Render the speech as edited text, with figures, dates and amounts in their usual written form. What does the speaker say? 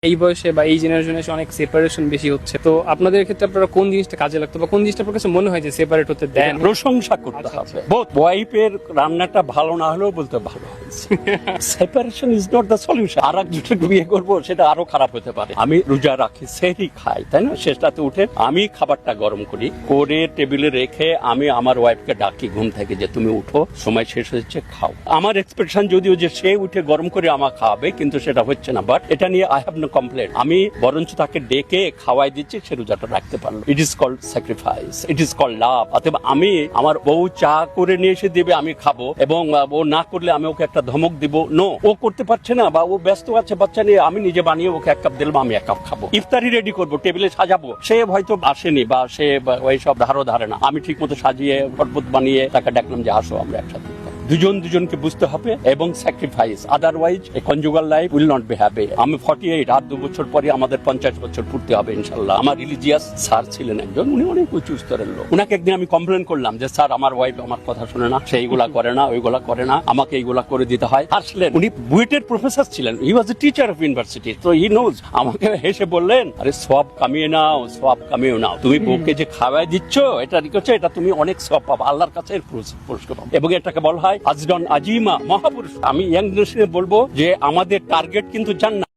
এই বয়সে বা এই জেনারেশনে অনেক সেপারেশন বেশি হচ্ছে, তো আপনাদের ক্ষেত্রে আপনারা কোন জিনিসটা কাজে লাগতো বা কোন জিনিসটা আপনার কাছে মনে হয় যে সেপারেট হতে দেন? প্রশংসা করতে হবে। বোথ ওয়াইফের রান্নাটা ভালো না হলেও বলতে ভালো হয়েছে। Separation is not the solution. আর একজনকে বিয়ে করবো সেটা আরো খারাপ হতে পারে। আমি রোজা রাখি, সেহরি খাই, তাই না? শেষটাতে উঠে আমি খাবারটা গরম করি, করে টেবিলে রেখে আমি আমার ওয়াইফকে ডাকি ঘুম থেকে যে তুমি উঠো, সময় শেষ হচ্ছে, খাও। আমার এক্সপেকটেশন যদিও যে সে উঠে গরম করে আমার খাওয়াবে, কিন্তু সেটা হচ্ছে না। বাট এটা নিয়ে আই হ্যাভ নো কমপ্লেন। আমি বরঞ্চ তাকে ডেকে খাওয়াই দিচ্ছি, সে রোজাটা রাখতে পারলো। It is called sacrifice, it is called love. অতএব আমি আমার বউ চা করে নিয়ে এসে দেবে, আমি খাবো, এবং ও না করলে আমি ওকে একটা ধমক দিব, নো ও করতে পারছে না বা ও ব্যস্ত আছে বাচ্চা নিয়ে, আমি নিজে বানিয়ে ওকে এক কাপ দিলাম, আমি এক কাপ খাবো। ইফতারি রেডি করবো, টেবিলে সাজাবো, সে হয়তো আসেনি বা সে ওই সব ধারে না, আমি ঠিক মতো সাজিয়ে শরবত বানিয়ে তাকে ডাকলাম যে আসো আমরা একসাথে। দুজন দুজনকে বুঝতে হবে এবং sacrifice, otherwise A conjugal life will not be happy. আমি 48, আর 2 বছর পরে আমাদের 50 বছর পূর্তি হবে ইনশাল্লাহ। আমার রিলিজিয়াস স্যার ছিলেন একজন, উনি অনেক উঁচু স্তরের লোক। উনাকে একদিন আমি কমপ্লেন করলাম যে স্যার আমার ওয়াইফ আমার কথা শুনে না, সে এইগুলা করে না, ওইগুলা করে না, আমাকে এইগুলা করে দিতে হয়। আসলেন উনি বুয়েটের প্রফেসর ছিলেন, হি ওয়াজ এ টিচার অফ ইউনিভার্সিটি, তো হি নোজ। আমাকে হেসে বললেন, আরে সব কামিয়ে নাও, সব কামিয়ে নাও, তুমি বউকে যে খাওয়াই দিচ্ছ এটা রিকছে, এটা তুমি অনেক সব পাবা, আল্লাহর কাছে এর পুরস্কার পাবে। এবং এটাকে বলা হয় আজডন আজিমা, মহাপুরুষ। আমি ইয়াং জেনারেশনে বলবো যে আমাদের টার্গেট কিন্তু জান্নাত।